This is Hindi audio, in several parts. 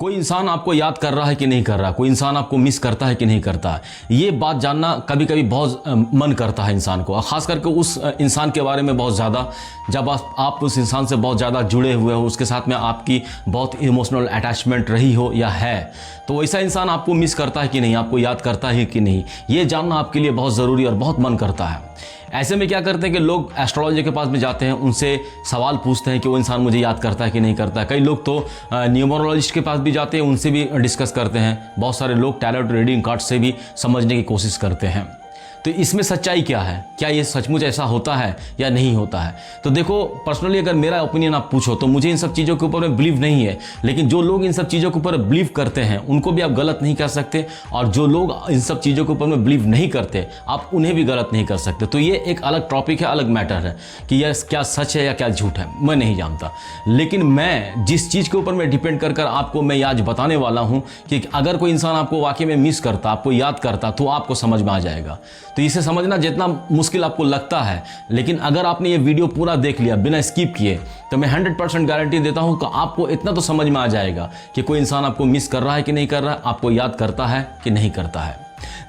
कोई इंसान आपको याद कर रहा है कि नहीं कर रहा, कोई इंसान आपको मिस करता है कि नहीं करता, ये बात जानना कभी कभी बहुत मन करता है इंसान को, और ख़ास करके उस इंसान के बारे में बहुत ज़्यादा, जब आप उस इंसान से बहुत ज़्यादा जुड़े हुए हो, उसके साथ में आपकी बहुत इमोशनल अटैचमेंट रही हो या है, तो वैसा इंसान आपको मिस करता है कि नहीं, आपको याद करता है कि नहीं, ये जानना आपके लिए बहुत ज़रूरी और बहुत मन करता है। ऐसे में क्या करते हैं कि लोग एस्ट्रोलॉजी के पास में जाते हैं, उनसे सवाल पूछते हैं कि वो इंसान मुझे याद करता है कि नहीं करता है। कई लोग तो न्यूमरोलॉजिस्ट के पास भी जाते हैं, उनसे भी डिस्कस करते हैं। बहुत सारे लोग टैरोट रीडिंग कार्ड से भी समझने की कोशिश करते हैं। तो इसमें सच्चाई क्या है, क्या ये सचमुच ऐसा होता है या नहीं होता है? तो देखो, पर्सनली अगर मेरा ओपिनियन आप पूछो तो मुझे इन सब चीज़ों के ऊपर में बिलीव नहीं है, लेकिन जो लोग इन सब चीज़ों के ऊपर बिलीव करते हैं उनको भी आप गलत नहीं कर सकते, और जो लोग इन सब चीज़ों के ऊपर में बिलीव नहीं करते आप उन्हें भी गलत नहीं कर सकते। तो ये एक अलग टॉपिक है, अलग मैटर है कि यह क्या सच है या क्या झूठ है, मैं नहीं जानता। लेकिन मैं जिस चीज़ के ऊपर में डिपेंड कर आपको मैं आज बताने वाला हूँ कि अगर कोई इंसान आपको वाकई में मिस करता, आपको याद करता, तो आपको समझ में आ जाएगा। तो इसे समझना जितना मुश्किल आपको लगता है, लेकिन अगर आपने ये वीडियो पूरा देख लिया बिना स्किप किए, तो मैं 100% गारंटी देता हूं कि आपको इतना तो समझ में आ जाएगा कि कोई इंसान आपको मिस कर रहा है कि नहीं कर रहा है, आपको याद करता है कि नहीं करता है।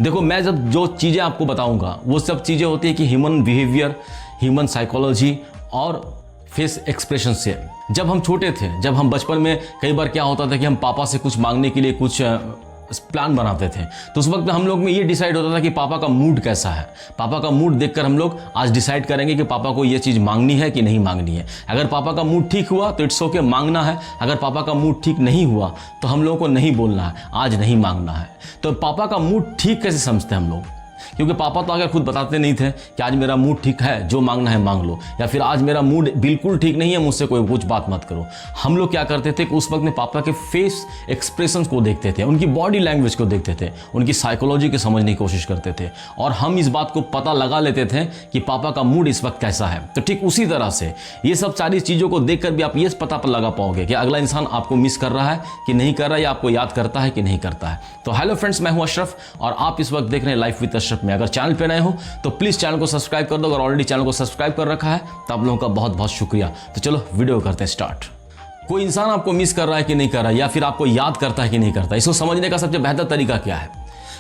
देखो, मैं जब जो चीज़ें आपको बताऊंगा वो सब चीज़ें होती है कि ह्यूमन बिहेवियर, ह्यूमन साइकोलॉजी और फेस एक्सप्रेशन से। जब हम छोटे थे, जब हम बचपन में, कई बार क्या होता था कि हम पापा से कुछ मांगने के लिए कुछ प्लान बनाते थे, तो उस वक्त हम लोग में ये डिसाइड होता था कि पापा का मूड कैसा है। पापा का मूड देखकर हम लोग आज डिसाइड करेंगे कि पापा को ये चीज़ मांगनी है कि नहीं मांगनी है। अगर पापा का मूड ठीक हुआ तो इट्स ओके, मांगना है। अगर पापा का मूड ठीक नहीं हुआ तो हम लोगों को नहीं बोलना है, आज नहीं मांगना है। तो पापा का मूड ठीक कैसे समझते हैं हम लोग? क्योंकि पापा तो अगर खुद बताते नहीं थे कि आज मेरा मूड ठीक है, जो मांगना है मांग लो, या फिर आज मेरा मूड बिल्कुल ठीक नहीं है, मुझसे कोई कुछ बात मत करो। हम लोग क्या करते थे कि उस वक्त में पापा के फेस एक्सप्रेशंस को देखते थे, उनकी बॉडी लैंग्वेज को देखते थे, उनकी साइकोलॉजी को समझने की कोशिश करते थे, और हम इस बात को पता लगा लेते थे कि पापा का मूड इस वक्त कैसा है। तो ठीक उसी तरह से ये सब सारी चीज़ों को देखकर भी आप ये पता लगा पाओगे कि अगला इंसान आपको मिस कर रहा है कि नहीं कर रहा है, या आपको याद करता है कि नहीं करता है। तो हेलो फ्रेंड्स, मैं हूं अशरफ और आप इस वक्त देख रहे हैं लाइफ विद अशरफ में। अगर चैनल पे नए हो तो प्लीज चैनल को सब्सक्राइब कर दो, अगर ऑलरेडी चैनल को सब्सक्राइब कर रखा है तो आप लोगों का बहुत बहुत शुक्रिया। तो चलो वीडियो करते हैं स्टार्ट। कोई इंसान आपको मिस कर रहा है कि नहीं कर रहा है, या फिर आपको याद करता है कि नहीं करता, इसको समझने का सबसे बेहतर तरीका क्या है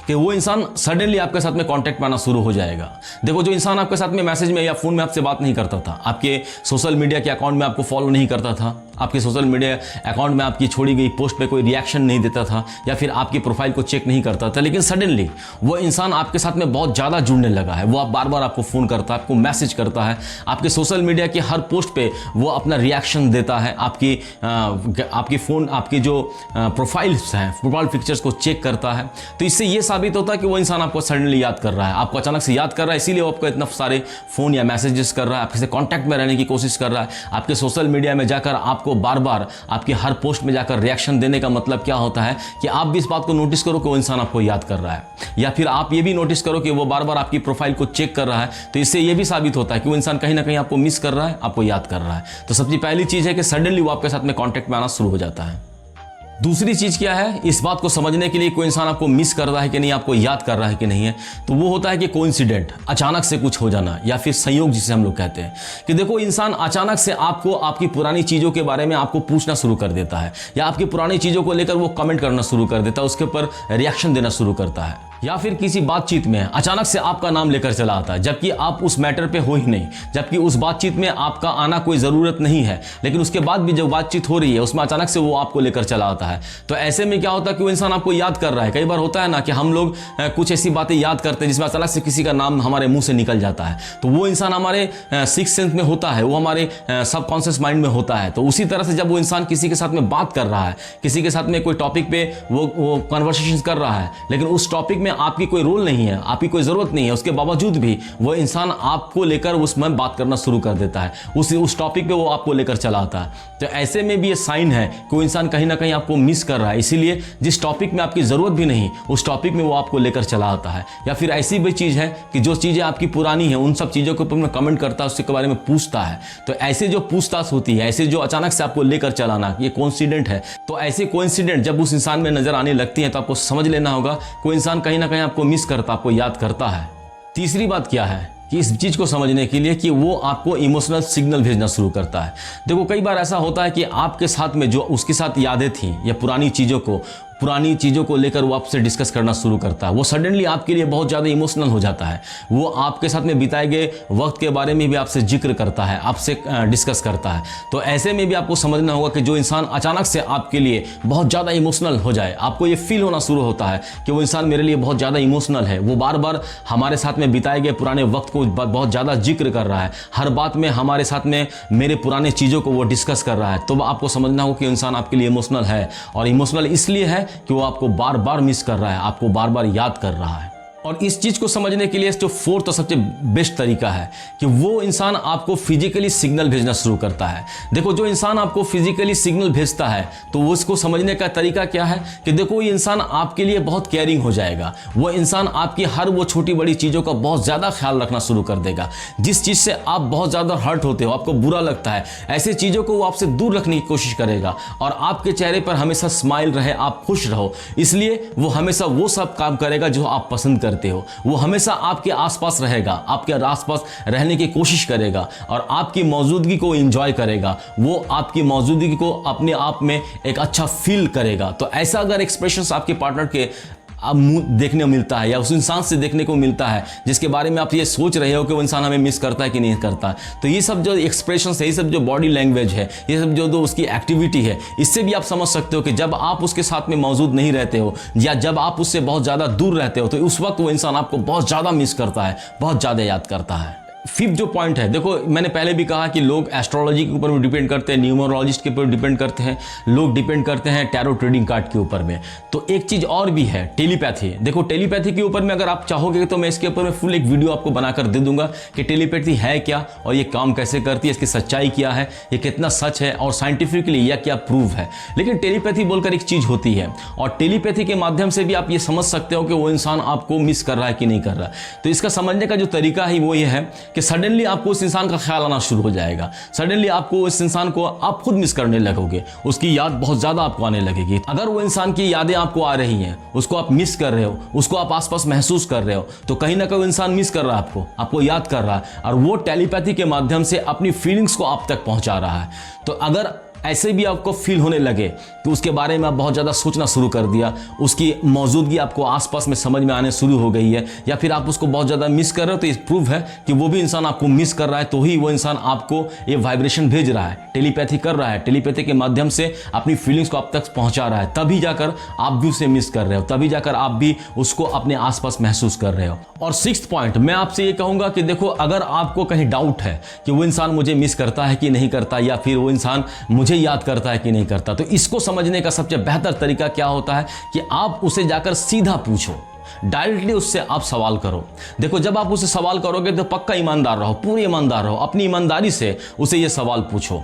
कि वो इंसान सडनली आपके साथ में कांटेक्ट में आना शुरू हो जाएगा। देखो, जो इंसान आपके साथ में मैसेज में या फोन में आपसे बात नहीं करता था, आपके सोशल मीडिया के अकाउंट में आपको फॉलो नहीं करता था, आपके सोशल मीडिया अकाउंट में आपकी छोड़ी गई पोस्ट पे कोई रिएक्शन नहीं देता था, या फिर आपकी प्रोफाइल को चेक नहीं करता था, लेकिन सडनली वो इंसान आपके साथ में बहुत ज़्यादा जुड़ने लगा है। वो आप बार बार आपको फ़ोन करता है, आपको मैसेज करता है, आपके सोशल मीडिया की हर पोस्ट पे वो अपना रिएक्शन देता है, आपकी फ़ोन, आपकी जो प्रोफाइल्स हैं, प्रोफाइल पिक्चर्स को चेक करता है। तो इससे ये साबित होता है कि वो इंसान आपको सडनली याद कर रहा है, आपको अचानक से याद कर रहा है, इसीलिए वो आपको इतना सारे फ़ोन या मैसेजेस कर रहा है, आपके से कॉन्टैक्ट में रहने की कोशिश कर रहा है। आपके सोशल मीडिया में जाकर आपको बार बार आपकी हर पोस्ट में जाकर रिएक्शन देने का मतलब क्या होता है कि आप भी इस बात को नोटिस करो कि वो इंसान आपको याद कर रहा है, या फिर आप ये भी नोटिस करो कि वो बार बार आपकी प्रोफाइल को चेक कर रहा है। तो इससे ये भी साबित होता है कि वो इंसान कहीं ना कहीं आपको मिस कर रहा है, आपको याद कर रहा है। तो सबसे पहली चीज़ है कि सडनली वो आपके साथ में कॉन्टैक्ट में आना शुरू हो जाता है। दूसरी चीज़ क्या है, इस बात को समझने के लिए कोई इंसान आपको मिस कर रहा है कि नहीं, आपको याद कर रहा है कि नहीं है, तो वो होता है कि कोइंसिडेंट, अचानक से कुछ हो जाना, या फिर संयोग जिसे हम लोग कहते हैं। कि देखो, इंसान अचानक से आपको आपकी पुरानी चीज़ों के बारे में आपको पूछना शुरू कर देता है, या आपकी पुरानी चीज़ों को लेकर वो कमेंट करना शुरू कर देता है, उसके ऊपर रिएक्शन देना शुरू करता है, या फिर किसी बातचीत में अचानक से आपका नाम लेकर चला आता है, जबकि आप उस मैटर पे हो ही नहीं, जबकि उस बातचीत में आपका आना कोई ज़रूरत नहीं है, लेकिन उसके बाद भी जो बातचीत हो रही है उसमें अचानक से वो आपको लेकर चला आता है। तो ऐसे में क्या होता है कि वो इंसान आपको याद कर रहा है। कई बार होता है ना कि हम लोग कुछ ऐसी बातें याद करते हैं जिसमें अचानक से किसी का नाम हमारे मुंह से निकल जाता है, तो वो इंसान हमारे सिक्स्थ सेंस में होता है, वो हमारे सबकॉन्शियस माइंड में होता है। तो उसी तरह से जब वो इंसान किसी के साथ में बात कर रहा है, किसी के साथ में कोई टॉपिक पे वो कन्वर्सेशन कर रहा है, लेकिन उस टॉपिक में आपकी कोई रोल नहीं है, आपकी कोई ज़रूरत नहीं है, उसके बावजूद भी वो इंसान आपको लेकर उसमें बात करना शुरू कर देता है, उस टॉपिक पे वो आपको लेकर चला आता है। तो ऐसे में भी ये साइन है कि वो इंसान कहीं ना कहीं आपको मिस कर रहा है, इसीलिए जिस टॉपिक में आपकी ज़रूरत भी नहीं उस टॉपिक में वो आपको लेकर चला आता है। या फिर ऐसी भी चीज़ है कि जो चीज़ें आपकी पुरानी हैं उन सब चीज़ों के ऊपर में कमेंट करता है, उसके बारे में पूछता है। तो ऐसे जो पूछताछ होती है, ऐसे जो अचानक से आपको लेकर चलाना, ये कोइंसिडेंट है। तो ऐसे कोइंसिडेंट जब उस इंसान में नजर आने लगती है तो आपको समझ लेना होगा कोई इंसान कहीं ना कहीं आपको मिस करता, आपको याद करता है। तीसरी बात क्या है कि इस चीज़ को समझने के लिए कि वो आपको इमोशनल सिग्नल भेजना शुरू करता है। देखो कई बार ऐसा होता है कि आपके साथ में जो उसके साथ यादें थी या पुरानी चीज़ों को लेकर वो आपसे डिस्कस करना शुरू करता है। वो सडनली आपके लिए बहुत ज़्यादा इमोशनल हो जाता है। वो आपके साथ में बिताए गए वक्त के बारे में भी आपसे जिक्र करता है, आपसे डिस्कस करता है। तो ऐसे में भी आपको समझना होगा कि जो इंसान अचानक से आपके लिए बहुत ज़्यादा इमोशनल हो जाए, आपको ये फील होना शुरू होता है कि वो इंसान मेरे लिए बहुत ज़्यादा इमोशनल है, वो बार बार हमारे साथ में बिताए गए पुराने वक्त को बहुत ज़्यादा जिक्र कर रहा है, हर बात में हमारे साथ में मेरे पुराने चीज़ों को वो डिस्कस कर रहा है, तो आपको समझना होगा कि इंसान आपके लिए इमोशनल है। और इमोशनल इसलिए है कि वो आपको बार बार मिस कर रहा है, आपको बार बार याद कर रहा है। और इस चीज़ को समझने के लिए जो फोर्थ और सबसे बेस्ट तरीका है कि वो इंसान आपको फिजिकली सिग्नल भेजना शुरू करता है। देखो जो इंसान आपको फिजिकली सिग्नल भेजता है तो वो उसको समझने का तरीका क्या है कि देखो ये इंसान आपके लिए बहुत केयरिंग हो जाएगा, वो इंसान आपकी हर वो छोटी बड़ी चीज़ों का बहुत ज़्यादा ख्याल रखना शुरू कर देगा। जिस चीज़ से आप बहुत ज़्यादा हर्ट होते हो, आपको बुरा लगता है, ऐसी चीज़ों को वो आपसे दूर रखने की कोशिश करेगा और आपके चेहरे पर हमेशा स्माइल रहे, आप खुश रहो, इसलिए वो हमेशा वो सब काम करेगा जो आप पसंद करते हो। वो हमेशा आपके आसपास रहेगा, आपके आसपास रहने की कोशिश करेगा और आपकी मौजूदगी को एंजॉय करेगा। वो आपकी मौजूदगी को अपने आप में एक अच्छा फील करेगा। तो ऐसा अगर एक्सप्रेशंस आपके पार्टनर के आप मुंह देखने को मिलता है या उस इंसान से देखने को मिलता है जिसके बारे में आप ये सोच रहे हो कि वो इंसान हमें मिस करता है कि नहीं करता, तो ये सब जो एक्सप्रेशंस है, ये सब जो बॉडी लैंग्वेज है, ये सब जो उसकी एक्टिविटी है, इससे भी आप समझ सकते हो कि जब आप उसके साथ में मौजूद नहीं रहते हो या जब आप उससे बहुत ज़्यादा दूर रहते हो तो उस वक्त वो इंसान आपको बहुत ज़्यादा मिस करता है, बहुत ज़्यादा याद करता है। फिफ्थ जो पॉइंट है, देखो मैंने पहले भी कहा कि लोग एस्ट्रोलॉजी के ऊपर भी डिपेंड करते हैं, न्यूमरोलॉजिस्ट के ऊपर डिपेंड करते हैं, लोग डिपेंड करते हैं टैरो ट्रेडिंग कार्ड के ऊपर में। तो एक चीज़ और भी है, टेलीपैथी। देखो टेलीपैथी के ऊपर में अगर आप चाहोगे तो मैं इसके ऊपर में फुल एक वीडियो आपको बनाकर दे दूंगा कि टेलीपैथी है क्या और ये काम कैसे करती है, इसकी सच्चाई क्या है, ये कितना सच है और साइंटिफिकली यह क्या प्रूव है। लेकिन टेलीपैथी बोलकर एक चीज़ होती है और टेलीपैथी के माध्यम से भी आप ये समझ सकते हो कि वो इंसान आपको मिस कर रहा है कि नहीं कर रहा है। तो इसका समझने का जो तरीका है वो ये है कि सडनली आपको उस इंसान का ख्याल आना शुरू हो जाएगा, सडनली आपको उस इंसान को आप खुद मिस करने लगोगे, उसकी याद बहुत ज्यादा आपको आने लगेगी। अगर वो इंसान की यादें आपको आ रही हैं, उसको आप मिस कर रहे हो, उसको आप आसपास महसूस कर रहे हो, तो कहीं ना कहीं इंसान मिस कर रहा है, आपको याद कर रहा है और वो टेलीपैथी के माध्यम से अपनी फीलिंग्स को आप तक पहुंचा रहा है। तो अगर ऐसे भी आपको फील होने लगे कि उसके बारे में आप बहुत ज़्यादा सोचना शुरू कर दिया, उसकी मौजूदगी आपको आसपास में समझ में आने शुरू हो गई है या फिर आप उसको बहुत ज़्यादा मिस कर रहे हो, तो ये प्रूफ है कि वो भी इंसान आपको मिस कर रहा है, तो ही वो इंसान आपको ये वाइब्रेशन भेज रहा है, टेलीपैथी कर रहा है, टेलीपैथी के माध्यम से अपनी फीलिंग्स को आप तक पहुँचा रहा है। तभी जाकर आप भी उसे मिस कर रहे हो, तभी जाकर आप भी उसको अपने आसपास महसूस कर रहे हो। और सिक्स्थ पॉइंट मैं आपसे ये कहूँगा कि देखो अगर आपको कहीं डाउट है कि वो इंसान मुझे मिस करता है कि नहीं करता या फिर वो इंसान मुझे याद करता है कि नहीं करता, तो इसको समझने का सबसे बेहतर तरीका क्या होता है कि आप उसे जाकर सीधा पूछो, डायरेक्टली उससे आप सवाल करो। देखो जब आप उसे सवाल करोगे तो पक्का ईमानदार रहो, पूरे ईमानदार रहो, अपनी ईमानदारी से उसे ये सवाल पूछो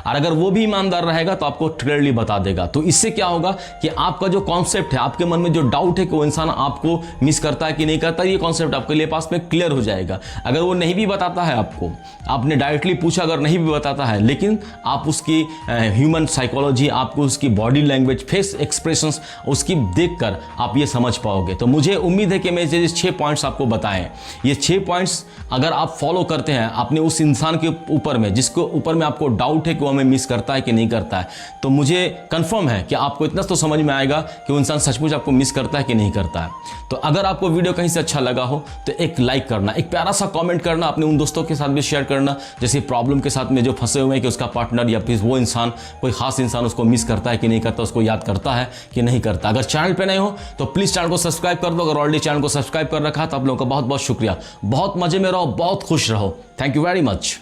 और अगर वो भी ईमानदार रहेगा तो आपको क्लियरली बता देगा। तो इससे क्या होगा कि आपका जो कॉन्सेप्ट है, आपके मन में जो डाउट है कि वो इंसान आपको मिस करता है कि नहीं करता, ये कॉन्सेप्ट आपके लिए पास में क्लियर हो जाएगा। अगर वो नहीं भी बताता है आपको, आपने डायरेक्टली पूछा, अगर नहीं भी बताता है, लेकिन आप उसकी ह्यूमन साइकोलॉजी, आपको उसकी बॉडी लैंग्वेज, फेस एक्सप्रेशंस उसकी देखकर आप ये समझ पाओगे। तो मुझे उम्मीद है कि मैं ये 6 पॉइंट्स आपको बताएं, ये 6 पॉइंट्स अगर आप फॉलो करते हैं अपने उस इंसान के ऊपर में जिसको ऊपर में आपको डाउट है कि वो हमें मिस करता है कि नहीं करता है, तो मुझे कंफर्म है कि आपको इतना तो समझ में आएगा कि वो इंसान सचमुच आपको मिस करता है कि नहीं करता है। तो अगर आपको वीडियो कहीं से अच्छा लगा हो तो एक लाइक करना, एक प्यारा सा कमेंट करना, अपने उन दोस्तों के साथ भी शेयर करना जैसे प्रॉब्लम के साथ में जो फंसे हुए हैं कि उसका पार्टनर या फिर वो इंसान, कोई खास इंसान उसको मिस करता है कि नहीं करता, उसको याद करता है कि नहीं करता। अगर चैनल पे नए हो तो प्लीज़ चैनल को सब्सक्राइब कर दो। अगर ऑलरेडी चैनल को सब्सक्राइब कर रखा तो आप लोगों का बहुत बहुत शुक्रिया। बहुत मजे में रहो, बहुत खुश रहो। Thank you very much.